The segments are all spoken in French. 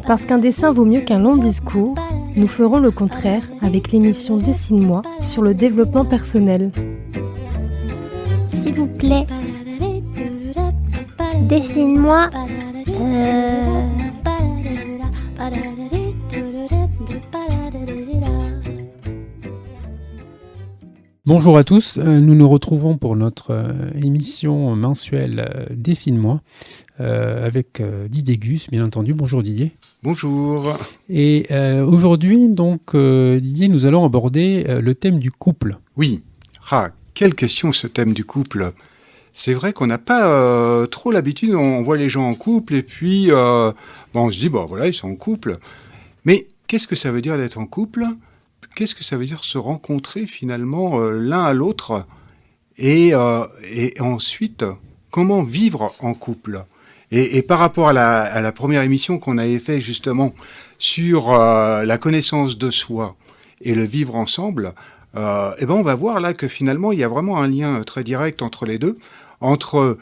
Parce qu'un dessin vaut mieux qu'un long discours, nous ferons le contraire avec l'émission Dessine-moi sur le développement personnel. S'il vous plaît, dessine-moi. Bonjour à tous, nous nous retrouvons pour notre émission mensuelle Dessine-moi avec Didier Gus, bien entendu. Bonjour Didier. Bonjour. Et aujourd'hui, donc, Didier, nous allons aborder le thème du couple. Oui. Quelle question ce thème du couple. C'est vrai qu'on n'a pas trop l'habitude, on voit les gens en couple et puis on se dit, voilà, ils sont en couple. Mais qu'est-ce que ça veut dire d'être en couple ? Qu'est-ce que ça veut dire se rencontrer finalement l'un à l'autre et ensuite, comment vivre en couple ? Et par rapport à la première émission qu'on avait fait justement sur la connaissance de soi et le vivre ensemble, on va voir là que finalement il y a vraiment un lien très direct entre les deux, entre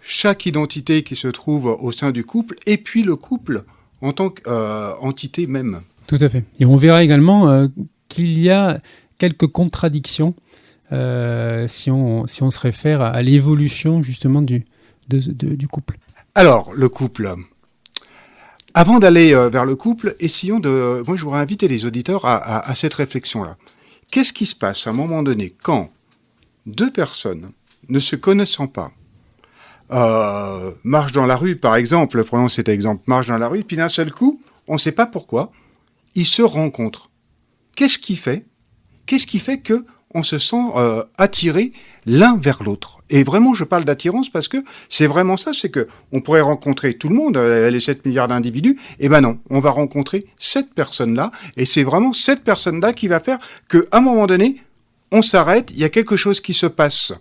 chaque identité qui se trouve au sein du couple et puis le couple en tant qu'entité même. Tout à fait. Et on verra également qu'il y a quelques contradictions si on se réfère à l'évolution justement du couple. Alors, le couple. Avant d'aller vers le couple, essayons de... Moi, je voudrais inviter les auditeurs à cette réflexion-là. Qu'est-ce qui se passe à un moment donné quand deux personnes ne se connaissant pas marchent dans la rue, par exemple, prenons cet exemple, marchent dans la rue, puis d'un seul coup, on ne sait pas pourquoi, ils se rencontrent. Qu'est-ce qui fait que on se sent attiré l'un vers l'autre? Et vraiment, je parle d'attirance parce que c'est vraiment ça, c'est que on pourrait rencontrer tout le monde, les 7 milliards d'individus, et ben non, on va rencontrer cette personne-là, et c'est vraiment cette personne-là qui va faire qu'à un moment donné, on s'arrête, il y a quelque chose qui se passe.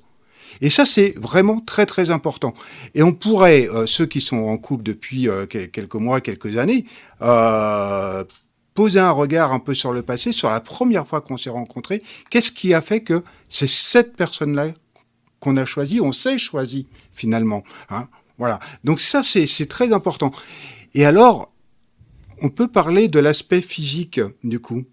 Et ça, c'est vraiment très, très important. Et on pourrait, ceux qui sont en couple depuis quelques mois, quelques années, poser un regard un peu sur le passé, sur la première fois qu'on s'est rencontrés. Qu'est-ce qui a fait que c'est cette personne-là qu'on a choisi, on s'est choisi finalement. Voilà. Donc ça, c'est très important. Et alors, on peut parler de l'aspect physique du coup,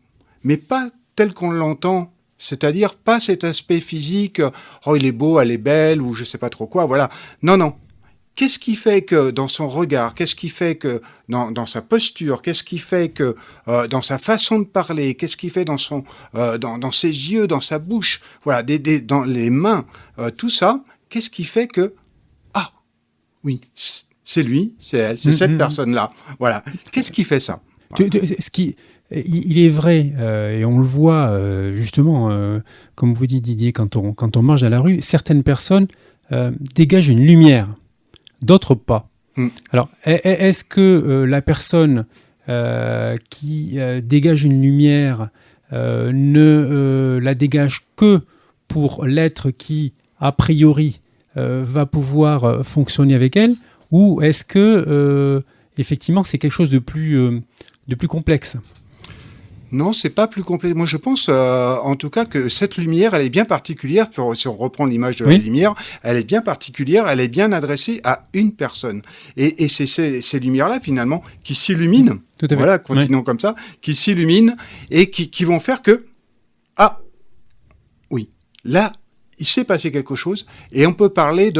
mais pas tel qu'on l'entend. C'est-à-dire pas cet aspect physique, il est beau, elle est belle, ou je sais pas trop quoi, voilà. Non. Qu'est-ce qui fait que dans son regard, qu'est-ce qui fait que dans sa posture, qu'est-ce qui fait que dans sa façon de parler, qu'est-ce qui fait dans ses yeux, dans sa bouche, voilà, dans les mains, tout ça, qu'est-ce qui fait que oui, c'est lui, c'est elle, c'est cette personne-là, voilà. Qu'est-ce qui fait ça? Il est vrai, et on le voit justement, comme vous dites Didier, quand on marche à la rue, certaines personnes dégagent une lumière. D'autres pas. Alors, est-ce que la personne qui dégage une lumière ne la dégage que pour l'être qui, a priori, va pouvoir fonctionner avec elle, ou est-ce que, effectivement, c'est quelque chose de plus complexe ? Non, c'est pas plus complet. Moi, je pense, en tout cas, que cette lumière, elle est bien particulière. Si on reprend l'image de la lumière, elle est bien particulière. Elle est bien adressée à une personne. Et c'est ces lumières-là, finalement, qui s'illuminent. Tout à fait. Voilà, continuons comme ça, qui s'illuminent et qui vont faire que oui, là, il s'est passé quelque chose et on peut parler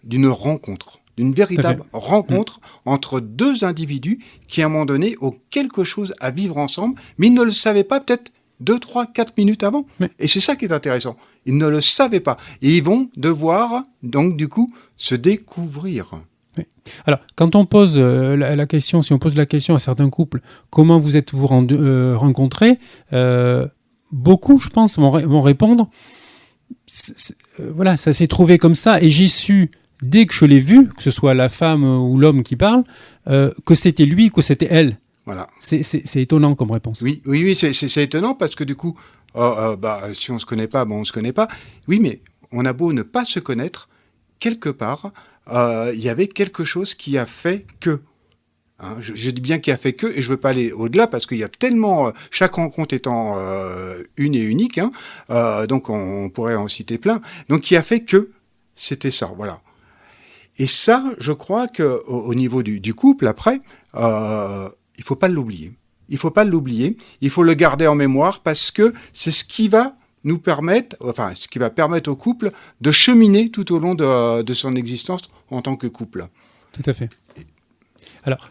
d'une rencontre. D'une véritable rencontre entre deux individus qui, à un moment donné, ont quelque chose à vivre ensemble, mais ils ne le savaient pas peut-être 2, 3, 4 minutes avant. Et c'est ça qui est intéressant. Ils ne le savaient pas. Et ils vont devoir, donc, du coup, se découvrir. Oui. Alors, quand on pose la question, si on pose la question à certains couples, comment vous êtes-vous rencontrés, beaucoup, je pense, vont répondre, voilà, ça s'est trouvé comme ça, et j'ai su... Dès que je l'ai vu, que ce soit la femme ou l'homme qui parle, que c'était lui, que c'était elle. Voilà. C'est étonnant comme réponse. Oui, c'est étonnant parce que du coup, si on se connaît pas, on se connaît pas. Oui, mais on a beau ne pas se connaître, quelque part, il y avait quelque chose qui a fait que. Je dis bien qui a fait que, et je veux pas aller au-delà parce qu'il y a tellement, chaque rencontre étant une et unique, donc on pourrait en citer plein. Donc qui a fait que c'était ça, voilà. Et ça, je crois qu'au niveau du couple, après, il faut pas l'oublier. Il faut pas l'oublier. Il faut le garder en mémoire parce que c'est ce qui va nous permettre, enfin, ce qui va permettre au couple de cheminer tout au long de son existence en tant que couple. Tout à fait. Alors,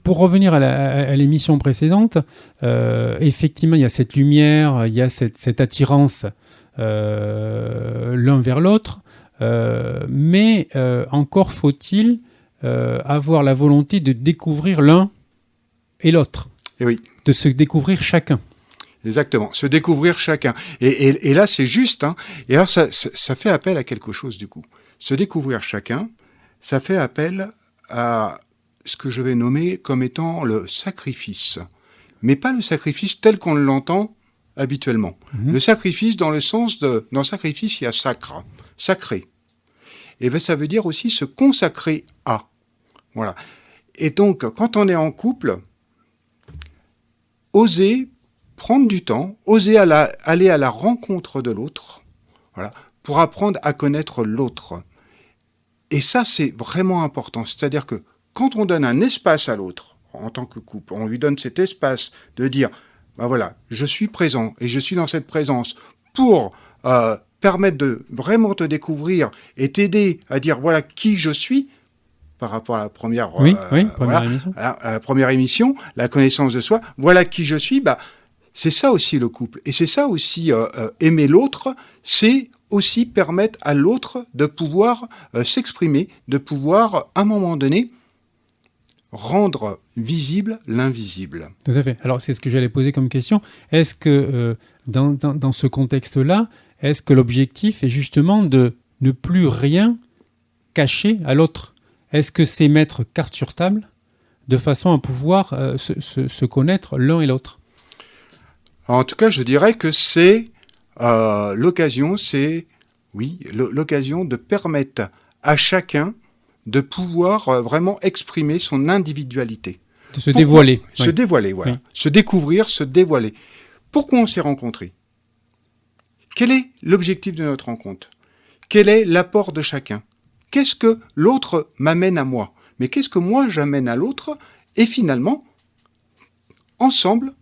pour revenir à l'émission précédente, effectivement, il y a cette lumière, il y a cette attirance l'un vers l'autre, mais encore faut-il avoir la volonté de découvrir l'un et l'autre, Et oui. de se découvrir chacun. Exactement, se découvrir chacun. Et là, c'est juste. Hein. Et alors, ça fait appel à quelque chose, du coup. Se découvrir chacun, ça fait appel à ce que je vais nommer comme étant le sacrifice. Mais pas le sacrifice tel qu'on l'entend habituellement. Le sacrifice dans le sens de... Dans sacrifice, il y a sacre, sacré. Et bien, ça veut dire aussi se consacrer à. Voilà. Et donc, quand on est en couple, oser prendre du temps, oser aller à la rencontre de l'autre, voilà, pour apprendre à connaître l'autre. Et ça, c'est vraiment important. C'est-à-dire que quand on donne un espace à l'autre, en tant que couple, on lui donne cet espace de dire, ben voilà, je suis présent et je suis dans cette présence pour permettre de vraiment te découvrir et t'aider à dire, voilà qui je suis, par rapport à la première, Émission. à la première émission, la connaissance de soi, voilà qui je suis, bah, c'est ça aussi le couple. Et c'est ça aussi aimer l'autre, c'est aussi permettre à l'autre de pouvoir s'exprimer, de pouvoir, à un moment donné, rendre visible l'invisible. Tout à fait. Alors, c'est ce que j'allais poser comme question. Est-ce que, dans ce contexte-là, est-ce que l'objectif est justement de ne plus rien cacher à l'autre ? Est-ce que c'est mettre carte sur table de façon à pouvoir se connaître l'un et l'autre ? En tout cas, je dirais que c'est l'occasion de permettre à chacun de pouvoir vraiment exprimer son individualité. De se dévoiler. Se dévoiler, voilà. Oui. Se découvrir, se dévoiler. Pourquoi on s'est rencontrés ? Quel est l'objectif de notre rencontre ? Quel est l'apport de chacun ? Qu'est-ce que l'autre m'amène à moi ? Mais qu'est-ce que moi j'amène à l'autre ? Et finalement, ensemble,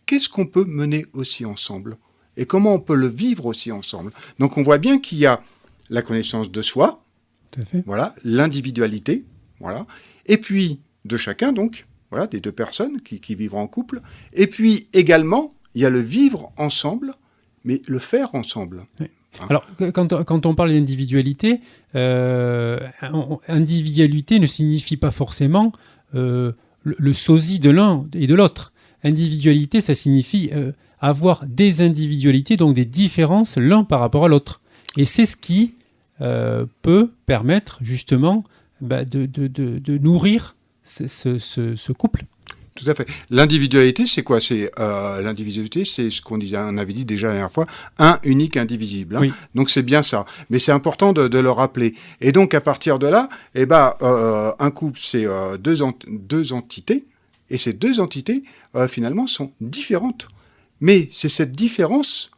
qu'est-ce qu'on peut mener aussi ensemble ? Et comment on peut le vivre aussi ensemble ? Donc on voit bien qu'il y a la connaissance de soi, tout à fait. Voilà, l'individualité, voilà, et puis de chacun donc, voilà, des deux personnes qui vivent en couple, et puis également, il y a le vivre ensemble, mais le faire ensemble. Oui. Hein. Alors, quand on parle d'individualité, individualité ne signifie pas forcément le sosie de l'un et de l'autre. Individualité, ça signifie avoir des individualités, donc des différences l'un par rapport à l'autre. Et c'est ce qui peut permettre justement de nourrir ce couple. Tout à fait. L'individualité, c'est quoi ? L'individualité, c'est ce on avait dit déjà la dernière fois, un unique indivisible. Hein. Oui. Donc c'est bien ça. Mais c'est important de le rappeler. Et donc à partir de là, un couple, c'est deux entités. Et ces deux entités, finalement, sont différentes. Mais c'est cette différence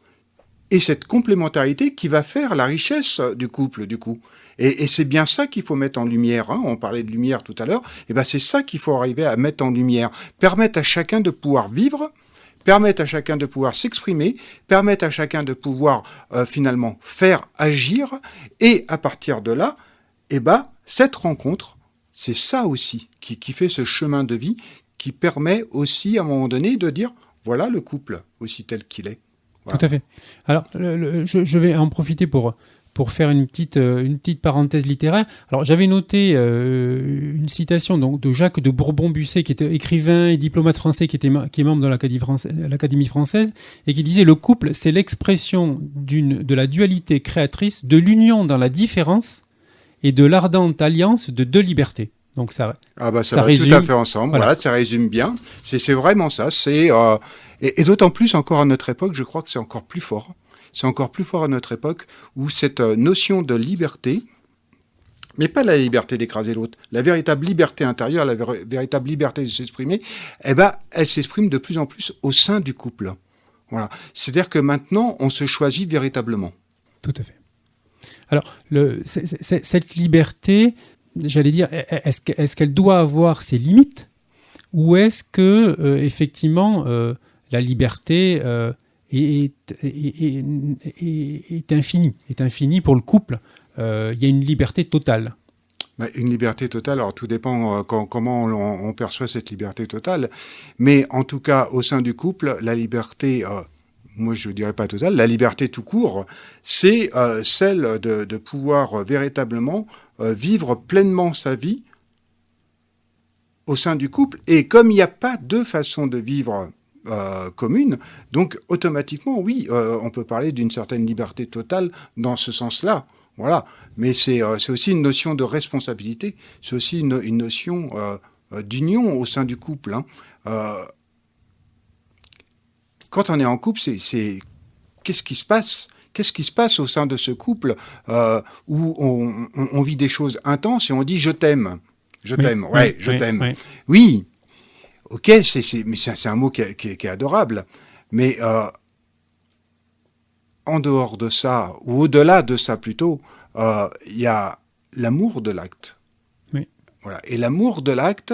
et cette complémentarité qui va faire la richesse du couple, du coup. Et c'est bien ça qu'il faut mettre en lumière. Hein. On parlait de lumière tout à l'heure. C'est ça qu'il faut arriver à mettre en lumière. Permettre à chacun de pouvoir vivre, permettre à chacun de pouvoir s'exprimer, permettre à chacun de pouvoir finalement faire agir. Et à partir de là, cette rencontre, c'est ça aussi qui fait ce chemin de vie, qui permet aussi à un moment donné de dire, voilà le couple aussi tel qu'il est. Voilà. Tout à fait. Alors, je vais en profiter pour faire une petite parenthèse littéraire. Alors, j'avais noté une citation donc, de Jacques de Bourbon-Busset, qui était écrivain et diplomate français, qui est membre de l'Académie française, et qui disait « Le couple, c'est l'expression de la dualité créatrice, de l'union dans la différence et de l'ardente alliance de deux libertés. » Donc, ça va résume, tout à fait ensemble. Voilà, ça résume bien. C'est vraiment ça. Et d'autant plus encore à notre époque, je crois que c'est encore plus fort. C'est encore plus fort à notre époque où cette notion de liberté, mais pas la liberté d'écraser l'autre, la véritable liberté intérieure, la véritable liberté de s'exprimer, elle s'exprime de plus en plus au sein du couple. Voilà. C'est-à-dire que maintenant, on se choisit véritablement. Tout à fait. Alors, cette liberté, j'allais dire, est-ce qu'elle doit avoir ses limites, ou est-ce que, effectivement, la liberté est infinie pour le couple? Il y a une liberté totale. Une liberté totale, alors tout dépend comment on perçoit cette liberté totale, mais en tout cas, au sein du couple, la liberté... moi je ne dirais pas totale, la liberté tout court, c'est celle de pouvoir véritablement vivre pleinement sa vie au sein du couple. Et comme il n'y a pas deux façons de vivre communes, donc automatiquement, oui, on peut parler d'une certaine liberté totale dans ce sens-là. Voilà. Mais c'est aussi une notion de responsabilité, c'est aussi une notion d'union au sein du couple. Quand on est en couple, c'est qu'est-ce qui se passe? Qu'est-ce qui se passe au sein de ce couple où on vit des choses intenses et on dit « je t'aime ». Je t'aime, ouais, je t'aime. Oui. Oui, ok, mais c'est un mot qui est adorable. Mais en dehors de ça, ou au-delà de ça plutôt, il y a l'amour de l'acte. Oui. Voilà. Et l'amour de l'acte,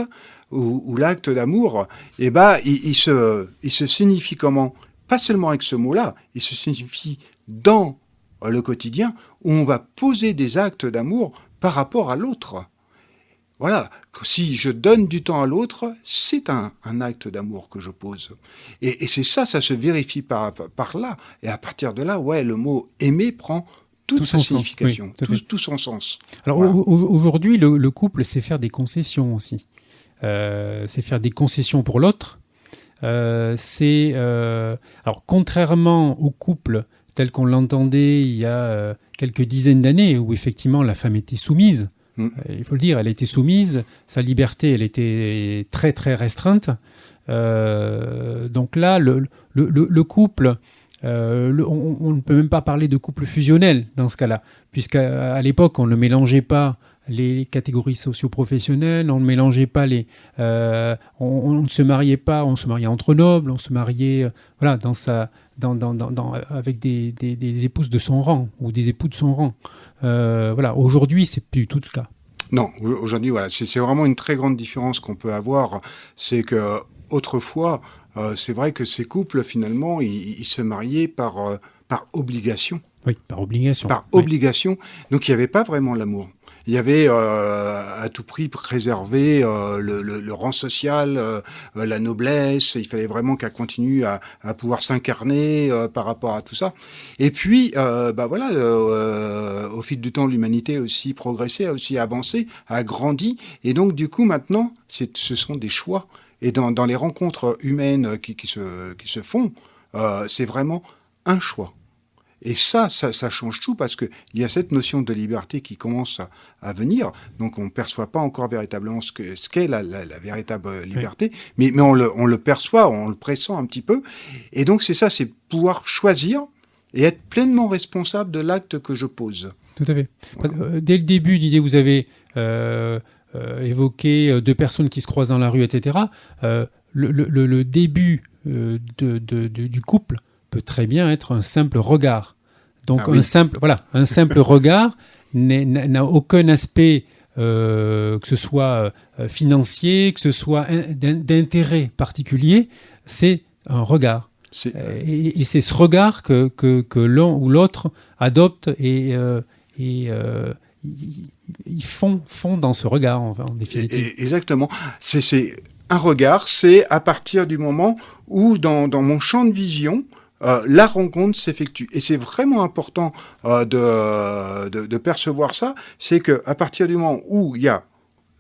ou l'acte d'amour, eh ben, il se signifie comment? Pas seulement avec ce mot-là, il se signifie dans le quotidien, où on va poser des actes d'amour par rapport à l'autre. Voilà, si je donne du temps à l'autre, c'est un acte d'amour que je pose. Et c'est ça se vérifie par là. Et à partir de là, ouais, le mot aimer prend toute sa signification, tout son sens. Alors voilà. Aujourd'hui, le couple, c'est faire des concessions aussi. C'est faire des concessions pour l'autre. Alors, contrairement au couple tel qu'on l'entendait il y a quelques dizaines d'années, où effectivement la femme était soumise, il faut le dire, elle était soumise, sa liberté, elle était très très restreinte. Donc là, le couple, on ne peut même pas parler de couple fusionnel dans ce cas-là, puisqu'à l'époque, on ne mélangeait pas les catégories socio-professionnelles, on ne mélangeait pas on ne se mariait pas, on se mariait entre nobles, on se mariait voilà, avec des épouses de son rang ou des époux de son rang. Voilà. Aujourd'hui, c'est plus tout le cas. Non, aujourd'hui, voilà, c'est vraiment une très grande différence qu'on peut avoir. C'est que autrefois, c'est vrai que ces couples, finalement, ils se mariaient par obligation. Oui, par obligation. Par obligation. Donc, il n'y avait pas vraiment l'amour. Il y avait à tout prix préserver le rang social, la noblesse. Il fallait vraiment qu'elle continue à pouvoir s'incarner par rapport à tout ça. Et puis, voilà, au fil du temps, l'humanité a aussi progressé, a aussi avancé, a grandi. Et donc, du coup, maintenant, ce sont des choix. Et dans les rencontres humaines qui se font, c'est vraiment un choix. Et ça change tout parce qu'il y a cette notion de liberté qui commence à venir. Donc on ne perçoit pas encore véritablement ce qu'est la véritable liberté, oui. mais on le perçoit, on le pressent un petit peu. Et donc c'est ça, c'est pouvoir choisir et être pleinement responsable de l'acte que je pose. Tout à fait. Voilà. Dès le début, Didier, vous avez évoqué deux personnes qui se croisent dans la rue, etc. Le début du couple peut très bien être un simple regard. Donc un simple regard n'a aucun aspect, que ce soit financier, que ce soit d'intérêt particulier, c'est un regard. Et c'est ce regard que l'un ou l'autre adopte et ils font dans ce regard, en définitive. Exactement. C'est un regard, c'est à partir du moment où dans mon champ de vision, la rencontre s'effectue. Et c'est vraiment important de percevoir ça, c'est qu'à partir du moment où il y a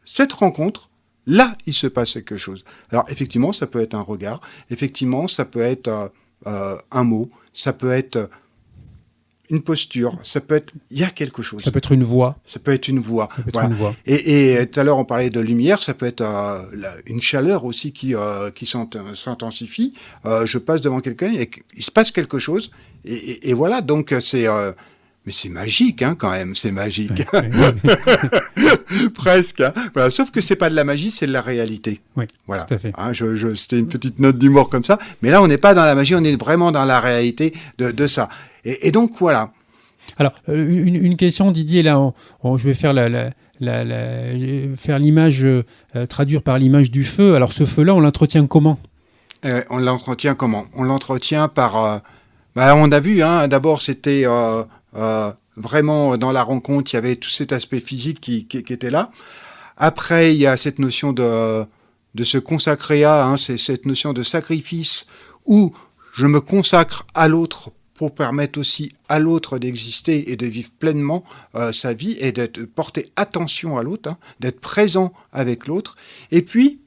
cette rencontre, là, il se passe quelque chose. Alors, effectivement, ça peut être un regard, effectivement, ça peut être un mot, ça peut être une posture, ça peut être... Il y a quelque chose. Ça peut être une voix. Ça peut être une voix. Voilà. Et tout à l'heure, on parlait de lumière, ça peut être une chaleur aussi qui s'intensifie. Je passe devant quelqu'un et il se passe quelque chose. Et voilà, donc c'est... mais c'est magique, hein, quand même, c'est magique. Ouais. Presque. Hein. Voilà. Sauf que c'est pas de la magie, c'est de la réalité. Oui, voilà. Tout à fait. Hein, c'était une petite note d'humour comme ça. Mais là, on n'est pas dans la magie, on est vraiment dans la réalité de ça. Et donc, voilà. Alors, une question, Didier, là, je vais faire faire l'image, traduire par l'image du feu. Alors, ce feu-là, on l'entretient comment ? On l'entretient comment ? On l'entretient par... on a vu, hein, d'abord, c'était vraiment dans la rencontre, il y avait tout cet aspect physique qui était là. Après, il y a cette notion de se consacrer à, hein, c'est cette notion de sacrifice où je me consacre à l'autre pour permettre aussi à l'autre d'exister et de vivre pleinement sa vie et de porter attention à l'autre, hein, d'être présent avec l'autre. Et puis,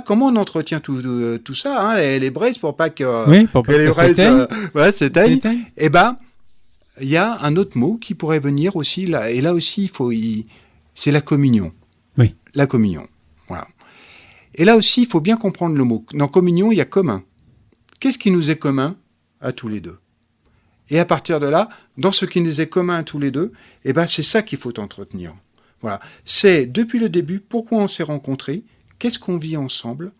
comment on entretient tout ça, hein, les braises pour pas que les braises s'éteignent. Et il y a un autre mot qui pourrait venir aussi là, et là aussi c'est la communion. Oui. La communion. Voilà. Et là aussi, il faut bien comprendre le mot. Dans communion, il y a commun. Qu'est-ce qui nous est commun à tous les deux ? Et à partir de là, dans ce qui nous est commun à tous les deux, c'est ça qu'il faut entretenir. Voilà. C'est depuis le début, pourquoi on s'est rencontrés, qu'est-ce qu'on vit ensemble,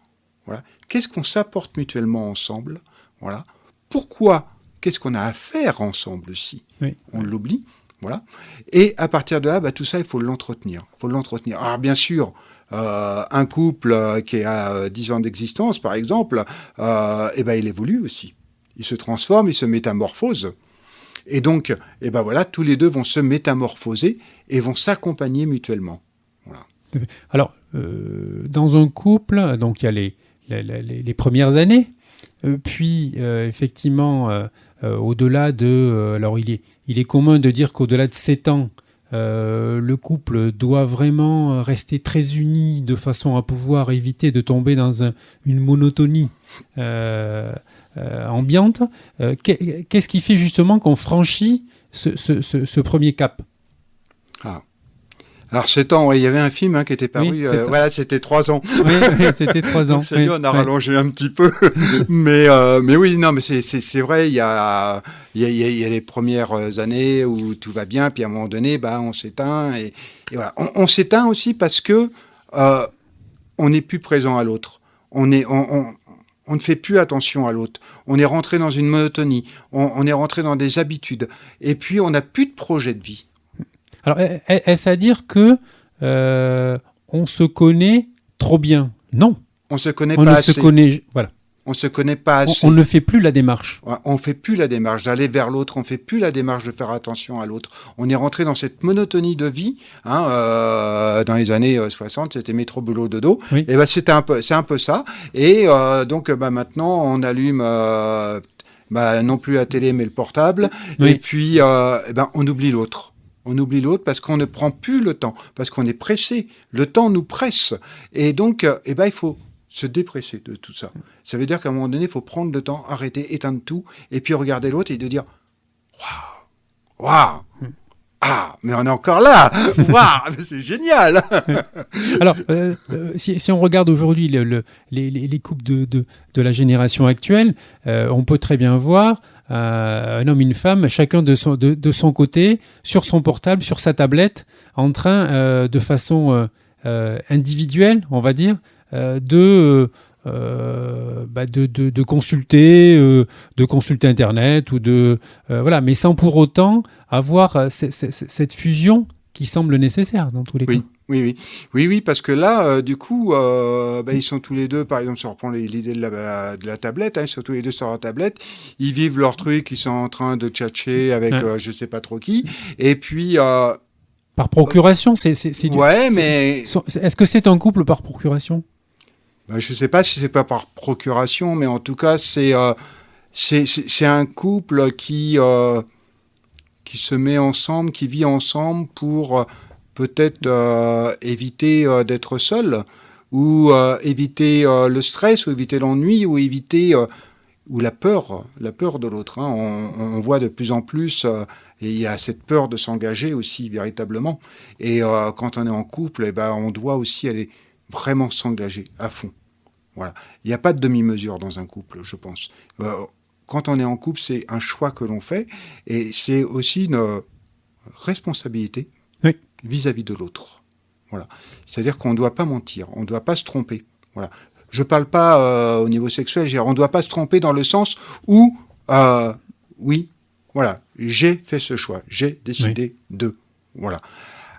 voilà. Qu'est-ce qu'on s'apporte mutuellement ensemble, voilà. Pourquoi, qu'est-ce qu'on a à faire ensemble aussi, oui. On l'oublie, voilà. Et à partir de là, tout ça, il faut l'entretenir. Alors bien sûr, un couple qui a 10 ans d'existence, par exemple, il évolue aussi. Il se transforme, il se métamorphose. Et donc, tous les deux vont se métamorphoser et vont s'accompagner mutuellement. Voilà. Alors, dans un couple, donc il y a les premières années, puis effectivement, au-delà de... alors, il est commun de dire qu'au-delà de 7 ans, le couple doit vraiment rester très uni de façon à pouvoir éviter de tomber dans une monotonie ambiante. Qu'est-ce qui fait justement qu'on franchit ce premier cap ? Alors 7 ans, il y avait un film qui était paru, c'était 3 ans. Oui, c'était 3 ans. C'est on a rallongé un petit peu. mais oui, non, mais c'est vrai, il y a les premières années où tout va bien, puis à un moment donné, on s'éteint. Et voilà. On s'éteint aussi parce que on n'est plus présent à l'autre. On ne fait plus attention à l'autre. On est rentré dans une monotonie. On est rentré dans des habitudes. Et puis, on n'a plus de projet de vie. Alors, est-ce à dire que on se connaît trop bien ? Non. On se connaît pas assez. Voilà. On se connaît pas assez. On ne fait plus la démarche. On fait plus la démarche d'aller vers l'autre. On fait plus la démarche de faire attention à l'autre. On est rentré dans cette monotonie de vie. Dans les années 60, c'était métro boulot dodo. Oui. Et c'est un peu ça. Et donc maintenant, on allume. Non plus la télé, mais le portable. Oui. Et puis, on oublie l'autre. On oublie l'autre parce qu'on ne prend plus le temps, parce qu'on est pressé. Le temps nous presse. Et donc, il faut se dépresser de tout ça. Ça veut dire qu'à un moment donné, il faut prendre le temps, arrêter, éteindre tout, et puis regarder l'autre et de dire « Waouh ! Ah, mais on est encore là ! Waouh, c'est génial !» Alors, si on regarde aujourd'hui les couples de la génération actuelle, on peut très bien voir un homme et une femme, chacun de son côté, sur son portable, sur sa tablette, en train, de façon individuelle, on va dire, de consulter Internet ou mais sans pour autant avoir cette fusion qui semble nécessaire dans tous les cas. Oui, parce que là, du coup, ils sont tous les deux, par exemple, si on reprend l'idée de la tablette, ils sont tous les deux sur la tablette, ils vivent leur truc, ils sont en train de tchatcher avec je sais pas trop qui, et puis... par procuration, c'est mais... Est-ce que c'est un couple par procuration ? Je sais pas si c'est pas par procuration, mais en tout cas, c'est un couple qui se met ensemble, qui vit ensemble pour... peut-être éviter d'être seul, ou éviter le stress, ou éviter l'ennui, ou éviter ou la peur de l'autre. On voit de plus en plus, et il y a cette peur de s'engager aussi véritablement. Et quand on est en couple, on doit aussi aller vraiment s'engager à fond. Voilà. Il n'y a pas de demi-mesure dans un couple, je pense. Quand on est en couple, c'est un choix que l'on fait, et c'est aussi une responsabilité. Oui. Vis-à-vis de l'autre. Voilà. C'est-à-dire qu'on ne doit pas mentir, on ne doit pas se tromper. Voilà. Je ne parle pas au niveau sexuel, on ne doit pas se tromper dans le sens où, oui, voilà, j'ai fait ce choix, j'ai décidé de. Voilà.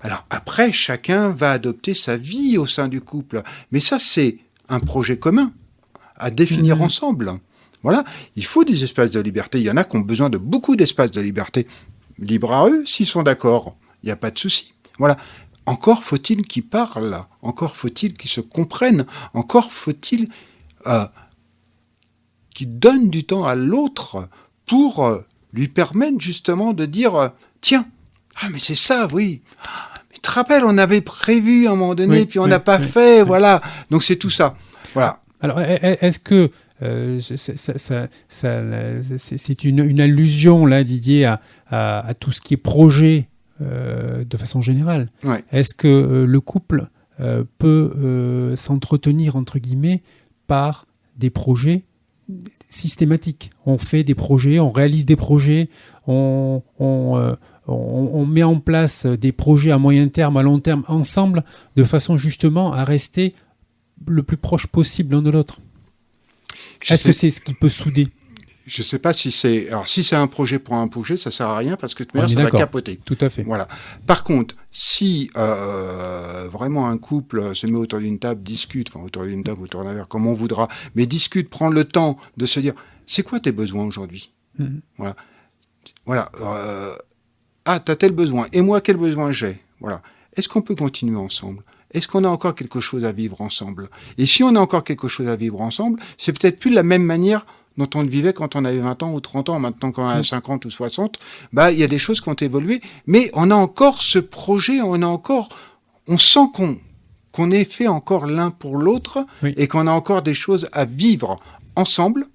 Alors après, chacun va adopter sa vie au sein du couple. Mais ça, c'est un projet commun à définir ensemble. Voilà. Il faut des espaces de liberté. Il y en a qui ont besoin de beaucoup d'espaces de liberté. Libre à eux, s'ils sont d'accord. Il n'y a pas de souci. Voilà. Encore faut-il qu'ils parlent. Encore faut-il qu'ils se comprennent. Encore faut-il qu'ils donnent du temps à l'autre pour lui permettre justement de dire tiens, ah mais c'est ça, oui. Mais tu te rappelles, on avait prévu à un moment donné, puis on n'a pas fait, voilà. Donc c'est tout ça. Voilà. Alors, est-ce que c'est une allusion, là, Didier, à tout ce qui est projet de façon générale? Ouais. Est-ce que le couple peut s'entretenir, entre guillemets, par des projets systématiques? On fait des projets, on réalise des projets, on met en place des projets à moyen terme, à long terme, ensemble, de façon justement à rester le plus proche possible l'un de l'autre. Est-ce que c'est ce qui peut souder? Je ne sais pas si c'est... Alors, si c'est un projet pour un projet, ça ne sert à rien parce que de toute manière, ça va capoter. Tout à fait. Voilà. Par contre, si vraiment un couple se met autour d'une table, discute, enfin autour d'une table, autour d'un verre, comme on voudra, mais discute, prend le temps de se dire, c'est quoi tes besoins aujourd'hui? Voilà. Voilà. Ah, t'as tel besoin. Et moi, quel besoin j'ai? Voilà. Est-ce qu'on peut continuer ensemble? Est-ce qu'on a encore quelque chose à vivre ensemble? Et si on a encore quelque chose à vivre ensemble, c'est peut-être plus de la même manière dont on le vivait quand on avait 20 ans ou 30 ans. Maintenant, quand on a 50 ou 60, bah, il y a des choses qui ont évolué. Mais on a encore ce projet, on sent qu'on est fait encore l'un pour l'autre et qu'on a encore des choses à vivre ensemble.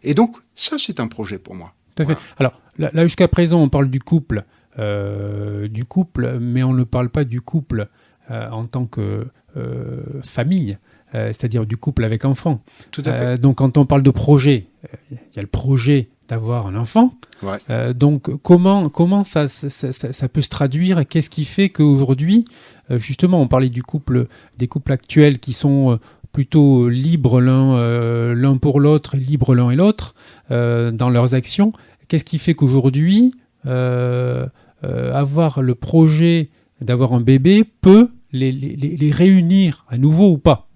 Et donc, ça, c'est un projet pour moi. Tout à fait. Alors, là, jusqu'à présent, on parle du couple, mais on ne parle pas du couple en tant que famille, c'est-à-dire du couple avec enfant. Tout à fait. Donc, quand on parle de projet, il y a le projet d'avoir un enfant. Ouais. Donc, comment ça peut se traduire? Qu'est-ce qui fait qu'aujourd'hui, justement, on parlait des couples actuels qui sont plutôt libres l'un pour l'autre, libres l'un et l'autre dans leurs actions. Qu'est-ce qui fait qu'aujourd'hui, avoir le projet d'avoir un bébé peut les réunir à nouveau ou pas?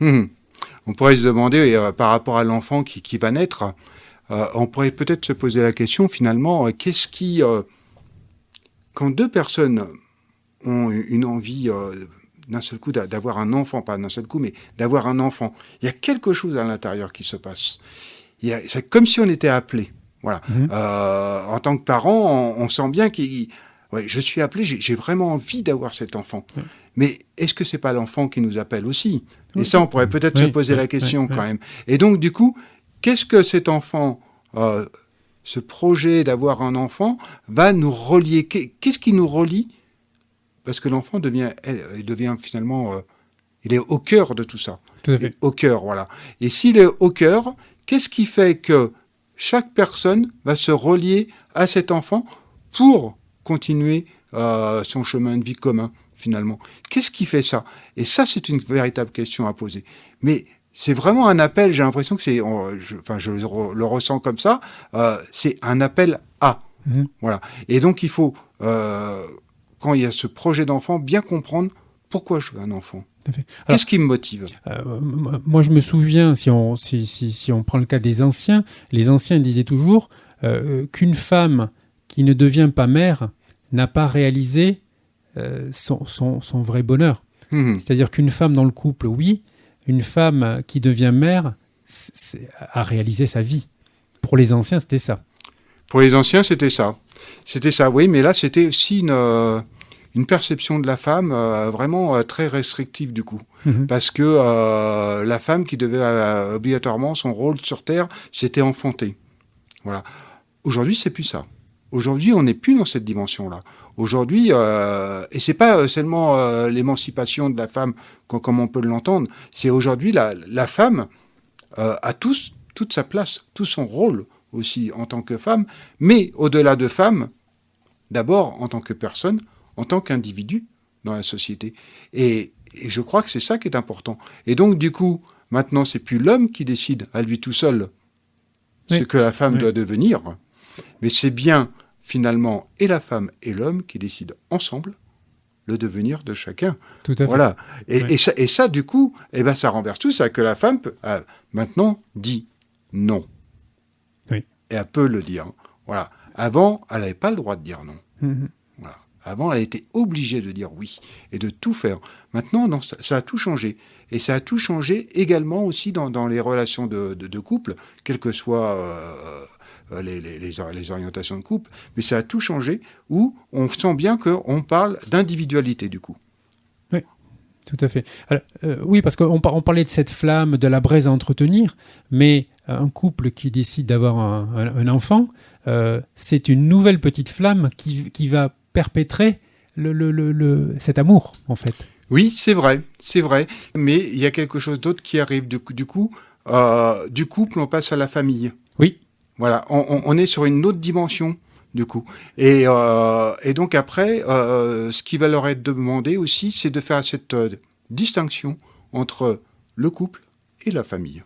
On pourrait se demander, par rapport à l'enfant qui va naître, on pourrait peut-être se poser la question, finalement, qu'est-ce qui... quand deux personnes ont une envie d'un seul coup d'avoir un enfant, pas d'un seul coup, mais d'avoir un enfant, il y a quelque chose à l'intérieur qui se passe. C'est comme si on était appelé. Voilà. En tant que parent, on sent bien je suis appelé, j'ai vraiment envie d'avoir cet enfant. Mais est-ce que c'est pas l'enfant qui nous appelle aussi? Et ça, on pourrait peut-être se poser la question quand même. Et donc, du coup, qu'est-ce que cet enfant, ce projet d'avoir un enfant, va nous relier? Qu'est-ce qui nous relie? Parce que l'enfant devient finalement, il est au cœur de tout ça. Tout à fait. Au cœur, voilà. Et s'il est au cœur, qu'est-ce qui fait que chaque personne va se relier à cet enfant pour continuer son chemin de vie commun, finalement? Qu'est-ce qui fait ça? Et ça, c'est une véritable question à poser. Mais c'est vraiment un appel, j'ai l'impression que je le ressens comme ça, c'est un appel à. Voilà. Et donc, il faut, quand il y a ce projet d'enfant, bien comprendre pourquoi je veux un enfant. Qu'est-ce qui me motive? Moi, je me souviens, si on prend le cas des anciens, les anciens disaient toujours qu'une femme qui ne devient pas mère n'a pas réalisé son vrai bonheur. C'est-à-dire qu'une femme dans le couple, oui, une femme qui devient mère a réalisé sa vie. Pour les anciens, c'était ça. Pour les anciens, c'était ça. C'était ça, oui, mais là, c'était aussi une perception de la femme vraiment très restrictive du coup. Parce que la femme qui devait obligatoirement, son rôle sur Terre, c'était enfanter. Voilà. Aujourd'hui, c'est plus ça. Aujourd'hui, on n'est plus dans cette dimension-là. Aujourd'hui, et c'est pas seulement l'émancipation de la femme comme on peut l'entendre, c'est aujourd'hui la femme a toute sa place, tout son rôle aussi en tant que femme, mais au-delà de femme, d'abord en tant que personne, en tant qu'individu dans la société. Et je crois que c'est ça qui est important. Et donc, du coup, maintenant, c'est plus l'homme qui décide à lui tout seul ce que la femme doit devenir. Mais c'est bien, finalement, et la femme et l'homme qui décident ensemble le devenir de chacun. Tout à fait. Voilà. Et, Ouais. et ça, du coup, ça renverse tout. C'est que la femme, maintenant, dit non. Oui. Et elle peut le dire. Voilà. Avant, elle n'avait pas le droit de dire non. Mhm. Voilà. Avant, elle était obligée de dire oui et de tout faire. Maintenant, non, ça a tout changé. Et ça a tout changé également aussi dans les relations de couple, quelles que soient les orientations de couple. Mais ça a tout changé où on sent bien qu'on parle d'individualité du coup. Tout à fait. Alors, oui, parce qu'on parlait de cette flamme, de la braise à entretenir, mais un couple qui décide d'avoir un enfant, c'est une nouvelle petite flamme qui va perpétrer cet amour, en fait. Oui, c'est vrai. Mais il y a quelque chose d'autre qui arrive. Du coup, du couple, on passe à la famille. Oui. Voilà, on est sur une autre dimension, du coup. Et donc après, ce qui va leur être demandé aussi, c'est de faire cette distinction entre le couple et la famille.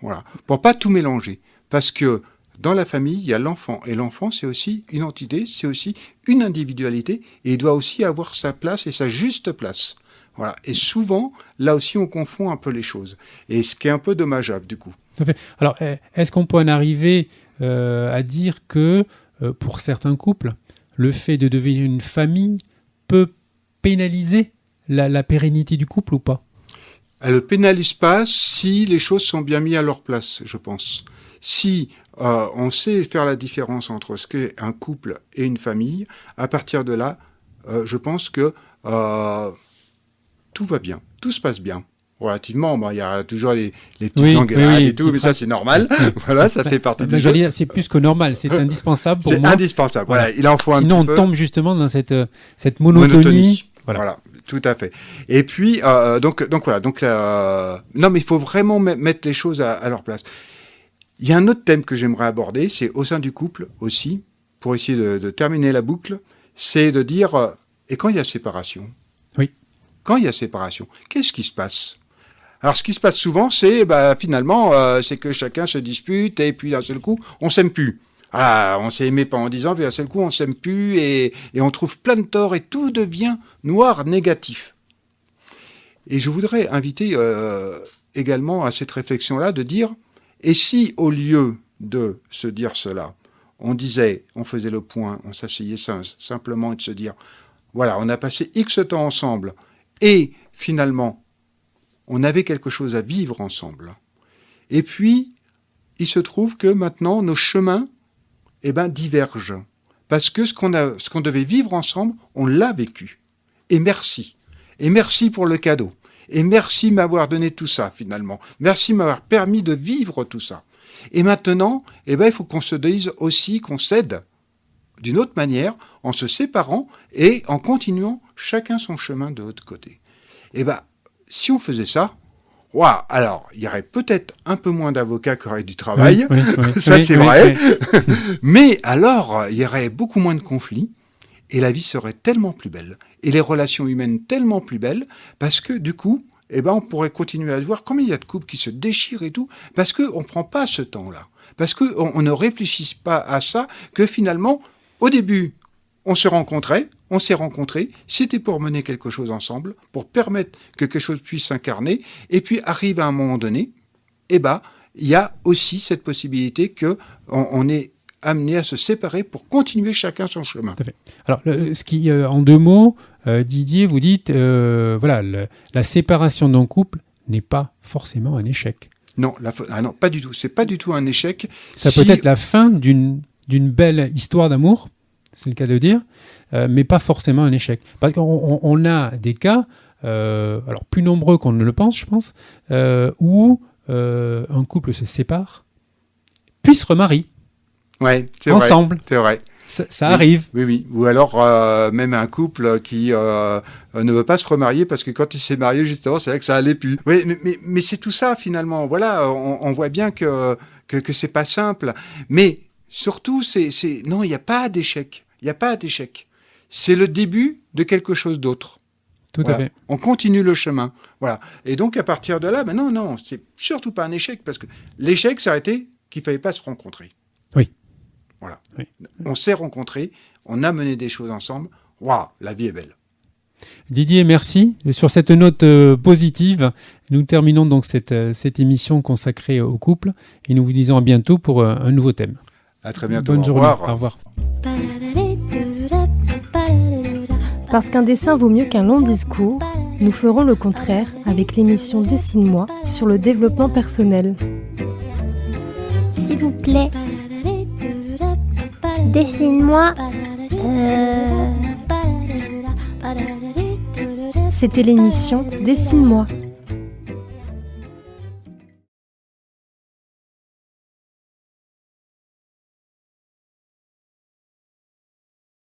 Voilà, pour pas tout mélanger. Parce que dans la famille, il y a l'enfant. Et l'enfant, c'est aussi une entité, c'est aussi une individualité. Et il doit aussi avoir sa place et sa juste place. Voilà. Et souvent, là aussi, on confond un peu les choses. Et ce qui est un peu dommageable, du coup. Tout à fait. Alors, est-ce qu'on peut en arriver à dire que, pour certains couples, le fait de devenir une famille peut pénaliser la pérennité du couple ou pas ? Elle ne pénalise pas si les choses sont bien mises à leur place, je pense. Si on sait faire la différence entre ce qu'est un couple et une famille, à partir de là, je pense que tout va bien, tout se passe bien. Relativement, il y a toujours les petites engueulades et tout, mais ça c'est normal. Voilà, ça fait partie du jeu. C'est plus que normal, c'est indispensable pour moi. C'est indispensable, voilà. Il en faut un Sinon, petit peu. on tombe justement dans cette monotonie. Voilà, tout à fait. Et puis, donc voilà. Non, mais il faut vraiment mettre les choses à leur place. Il y a un autre thème que j'aimerais aborder, c'est au sein du couple aussi, pour essayer de terminer la boucle, c'est de dire, et quand il y a séparation ? Oui. Quand il y a séparation, qu'est-ce qui se passe ? Alors, ce qui se passe souvent, c'est finalement, c'est que chacun se dispute et puis d'un seul coup, on s'aime plus. Ah, on s'est aimé pendant 10 ans, puis d'un seul coup, on s'aime plus et on trouve plein de torts et tout devient noir, négatif. Et je voudrais inviter également à cette réflexion-là de dire, et si au lieu de se dire cela, on faisait le point, on s'asseyait simplement et de se dire, voilà, on a passé X temps ensemble et finalement, on avait quelque chose à vivre ensemble. Et puis, il se trouve que maintenant, nos chemins divergent. Parce que ce qu'on devait vivre ensemble, on l'a vécu. Et merci. Et merci pour le cadeau. Et merci de m'avoir donné tout ça, finalement. Merci de m'avoir permis de vivre tout ça. Et maintenant, il faut qu'on se dise aussi qu'on cède d'une autre manière, en se séparant et en continuant chacun son chemin de l'autre côté. Si on faisait ça, alors, il y aurait peut-être un peu moins d'avocats qui auraient du travail, oui, ça c'est vrai, mais alors, il y aurait beaucoup moins de conflits, et la vie serait tellement plus belle, et les relations humaines tellement plus belles, parce que du coup, on pourrait continuer à voir combien il y a de couples qui se déchirent et tout, parce qu'on ne prend pas ce temps-là, parce qu'on ne réfléchit pas à ça, que finalement, au début, on s'est rencontrés, c'était pour mener quelque chose ensemble, pour permettre que quelque chose puisse s'incarner, et puis arrive à un moment donné, il y a aussi cette possibilité qu'on est amené à se séparer pour continuer chacun son chemin. Tout à fait. Alors, en 2 mots, Didier, vous dites, la séparation d'un couple n'est pas forcément un échec. Non, non, pas du tout. C'est pas du tout un échec. Ça peut être la fin d'une belle histoire d'amour, c'est le cas de dire, mais pas forcément un échec. Parce qu'on a des cas, alors plus nombreux qu'on ne le pense, je pense, où un couple se sépare, puis se remarie. Ouais, c'est ensemble. C'est vrai. Ça arrive. Oui. Ou alors, même un couple qui ne veut pas se remarier parce que quand il s'est marié, justement, c'est vrai que ça allait plus. Oui, mais c'est tout ça, finalement. Voilà, on voit bien que c'est pas simple. Mais surtout, non, il n'y a pas d'échec. Il n'y a pas d'échec. C'est le début de quelque chose d'autre. Tout à fait. On continue le chemin. Voilà. Et donc, à partir de là, non, c'est surtout pas un échec parce que l'échec, ça a été qu'il ne fallait pas se rencontrer. Oui. Voilà. Oui. On s'est rencontrés, on a mené des choses ensemble. Waouh, la vie est belle. Didier, merci. Sur cette note positive, nous terminons donc cette émission consacrée au couple et nous vous disons à bientôt pour un nouveau thème. À très bientôt. Bonne Au journée. revoir. Au revoir. Parce qu'un dessin vaut mieux qu'un long discours, nous ferons le contraire avec l'émission Dessine-moi sur le développement personnel. S'il vous plaît. Dessine-moi. C'était l'émission Dessine-moi.